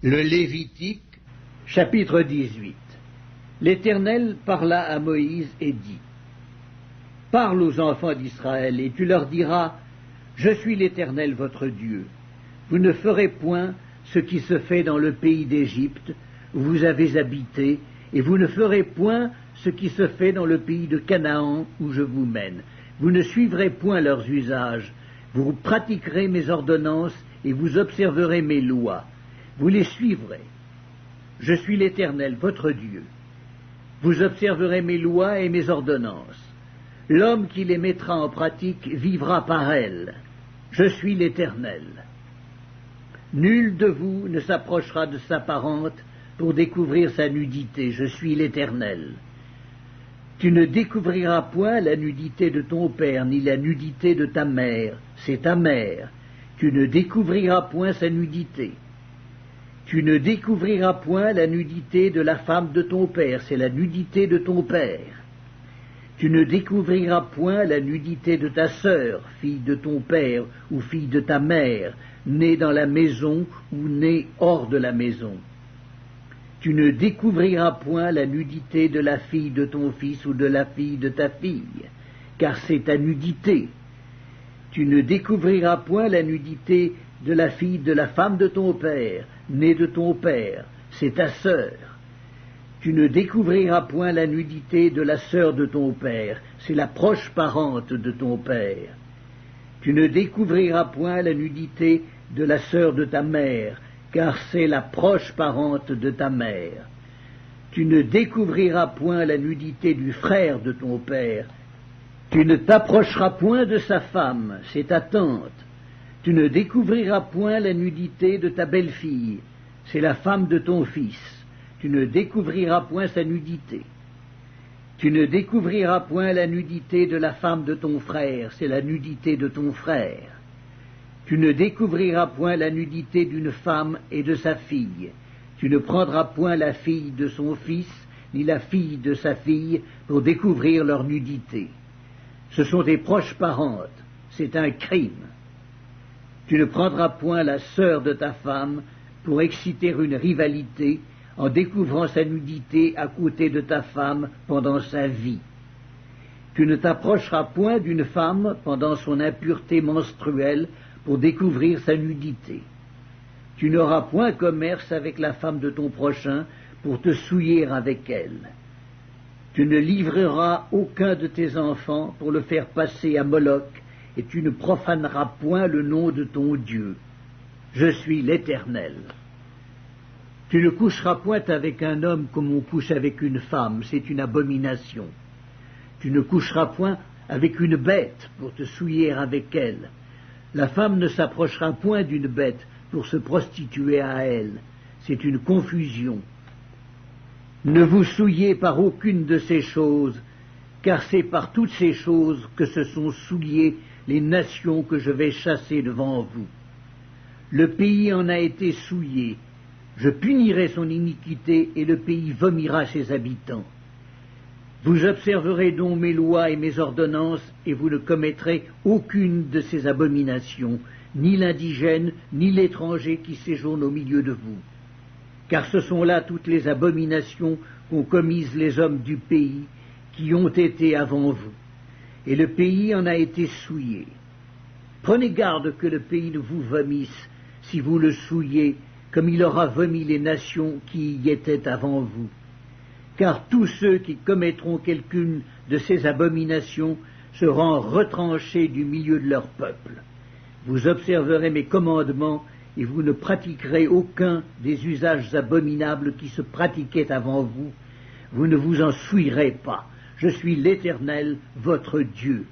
Le Lévitique, chapitre 18. L'Éternel parla à Moïse et dit: Parle aux enfants d'Israël, et tu leur diras: Je suis l'Éternel votre Dieu. Vous ne ferez point ce qui se fait dans le pays d'Égypte, où vous avez habité, et vous ne ferez point ce qui se fait dans le pays de Canaan, où je vous mène. Vous ne suivrez point leurs usages, vous pratiquerez mes ordonnances, et vous observerez mes lois. Vous les suivrez. Je suis l'Éternel, votre Dieu. Vous observerez mes lois et mes ordonnances. L'homme qui les mettra en pratique vivra par elles. Je suis l'Éternel. Nul de vous ne s'approchera de sa parente pour découvrir sa nudité. Je suis l'Éternel. Tu ne découvriras point la nudité de ton père, ni la nudité de ta mère. C'est ta mère. Tu ne découvriras point sa nudité. Tu ne découvriras point la nudité de la femme de ton père, c'est la nudité de ton père. Tu ne découvriras point la nudité de ta sœur, fille de ton père ou fille de ta mère, née dans la maison ou née hors de la maison. Tu ne découvriras point la nudité de la fille de ton fils ou de la fille de ta fille, car c'est ta nudité. Tu ne découvriras point la nudité de la fille de la femme de ton père, née de ton père, c'est ta sœur. Tu ne découvriras point la nudité de la sœur de ton père, c'est la proche parente de ton père. Tu ne découvriras point la nudité de la sœur de ta mère, car c'est la proche parente de ta mère. Tu ne découvriras point la nudité du frère de ton père. Tu ne t'approcheras point de sa femme, c'est ta tante. Tu ne découvriras point la nudité de ta belle-fille, c'est la femme de ton fils. Tu ne découvriras point sa nudité. Tu ne découvriras point la nudité de la femme de ton frère, c'est la nudité de ton frère. Tu ne découvriras point la nudité d'une femme et de sa fille. Tu ne prendras point la fille de son fils, ni la fille de sa fille, pour découvrir leur nudité. Ce sont des proches parentes, c'est un crime. Tu ne prendras point la sœur de ta femme pour exciter une rivalité en découvrant sa nudité à côté de ta femme pendant sa vie. Tu ne t'approcheras point d'une femme pendant son impureté menstruelle pour découvrir sa nudité. Tu n'auras point commerce avec la femme de ton prochain pour te souiller avec elle. Tu ne livreras aucun de tes enfants pour le faire passer à Moloch, et tu ne profaneras point le nom de ton Dieu. Je suis l'Éternel. Tu ne coucheras point avec un homme comme on couche avec une femme, c'est une abomination. Tu ne coucheras point avec une bête pour te souiller avec elle. La femme ne s'approchera point d'une bête pour se prostituer à elle, c'est une confusion. Ne vous souillez par aucune de ces choses, car c'est par toutes ces choses que se sont souillées les nations que je vais chasser devant vous. Le pays en a été souillé. Je punirai son iniquité et le pays vomira ses habitants. Vous observerez donc mes lois et mes ordonnances et vous ne commettrez aucune de ces abominations, ni l'indigène, ni l'étranger qui séjourne au milieu de vous. Car ce sont là toutes les abominations qu'ont commises les hommes du pays qui ont été avant vous. Et le pays en a été souillé. Prenez garde que le pays ne vous vomisse si vous le souillez, comme il aura vomi les nations qui y étaient avant vous. Car tous ceux qui commettront quelqu'une de ces abominations seront retranchés du milieu de leur peuple. Vous observerez mes commandements et vous ne pratiquerez aucun des usages abominables qui se pratiquaient avant vous. Vous ne vous en souillerez pas. Je suis l'Éternel, votre Dieu.